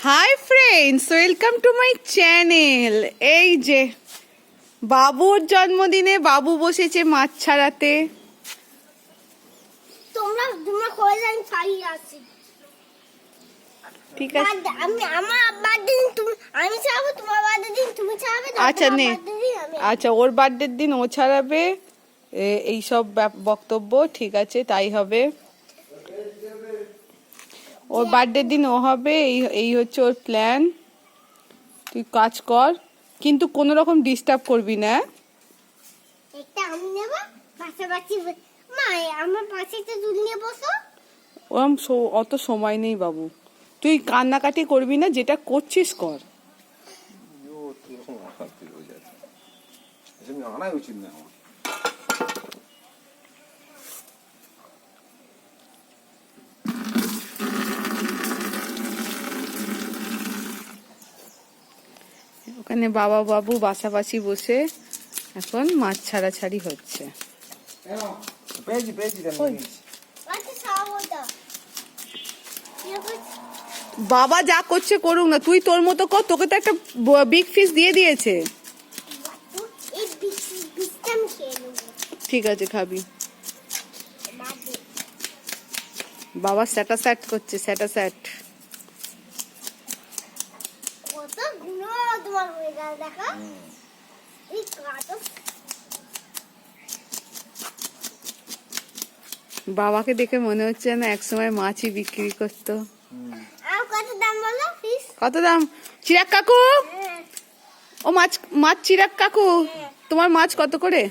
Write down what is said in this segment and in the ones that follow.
Hi friends, welcome to my channel. এই যে বাবুর জন্মদিনে বাবু বসেছে মাছ ছাড়াতে। তোমরা কই যাই পাই আছি। ঠিক আছে, আমি আমার বার্থডে দিন আমি ছাড়াবো, তোমার বার্থডে দিন তুমি ছাড়াবে। আচ্ছা নে, আচ্ছা ওর বার্থডের দিন ও ছাড়াবে, এই সব বক্তব্য ঠিক আছে, তাই হবে। ওর বার্থডের দিন ও হবে, এই হচ্ছে ওর প্ল্যান। তুই কাজ কর, কিন্তু কোনো রকম ডিস্টার্ব করবি না। একটা আমি নেব, পাশাপাশি মা আমার পাশে তো দুল নিয়ে বসো। ওরম অত সময় নেই বাবু, তুই কান্নাকাটি করবি না, যেটা করছিস কর। আনাই উচিত না আমার। ওখানে বাবা বাবু পাশাপাশি বসে এখন মাছ ছাড়াছাড়ি হচ্ছে। বাবা যা করছে করুক না, তুই তোর মতো কর, তোকে তো একটা বিগ ফিশ দিয়ে দিয়েছে। ঠিক আছে, খাবি। বাবা স্যাটাস্যাট করছে, স্যাটাস্যাট। বাবাকে দেখে মনে হচ্ছে না একসময় মাছই বিক্রি করতো। কত দাম? চিরাগ কাকু, ও মাছ চিরাগ কাকু, তোমার মাছ কত করে?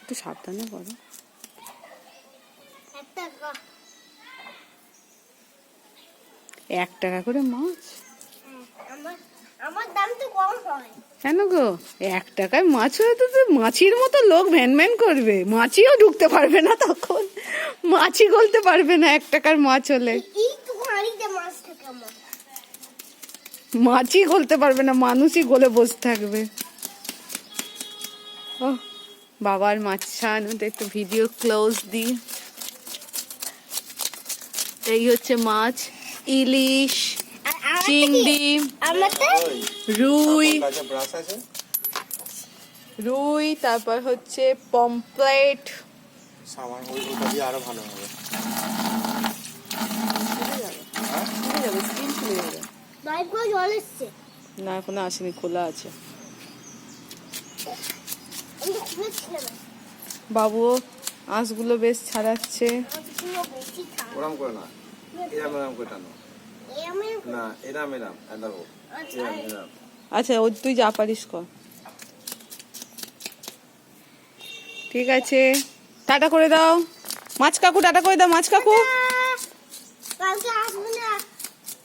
একটু সাবধানে করো। 1 টাকা করে মাছ? আমার দাম তো কম হয়। কেন গো, 1 টাকায় মাছ হলে তো মাছির মতো লোক ভ্যান ভ্যান করবে, মাছিও ঢুকতে পারবে না, তখন মাছি গলতে পারবে না 1 টাকার মাছ হলে। মাছি গলতে পারবে না, মানুষই গলে বসে থাকবে। ও বাবার মাছ ছাড়ানোতে একটু ভিডিও ক্লোজ দি। এই হচ্ছে মাছ, ইলিশ, চিংড়ি, রুই, তারপর হচ্ছে পমফ্রেট। আরো ভালো হবে। না এখনো আসেনি, খোলা আছে। বাবু আঁশগুলো বেশ ছাড়াচ্ছে। ওরম করে না, এরম করে টানো না, এরম দেখো। আচ্ছা ও তুই যা পারিস কর। ঠিক আছে, টাটা করে দাও মাছ কাকু, টাটা করে দাও মাছ কাকু। কালকে আসবে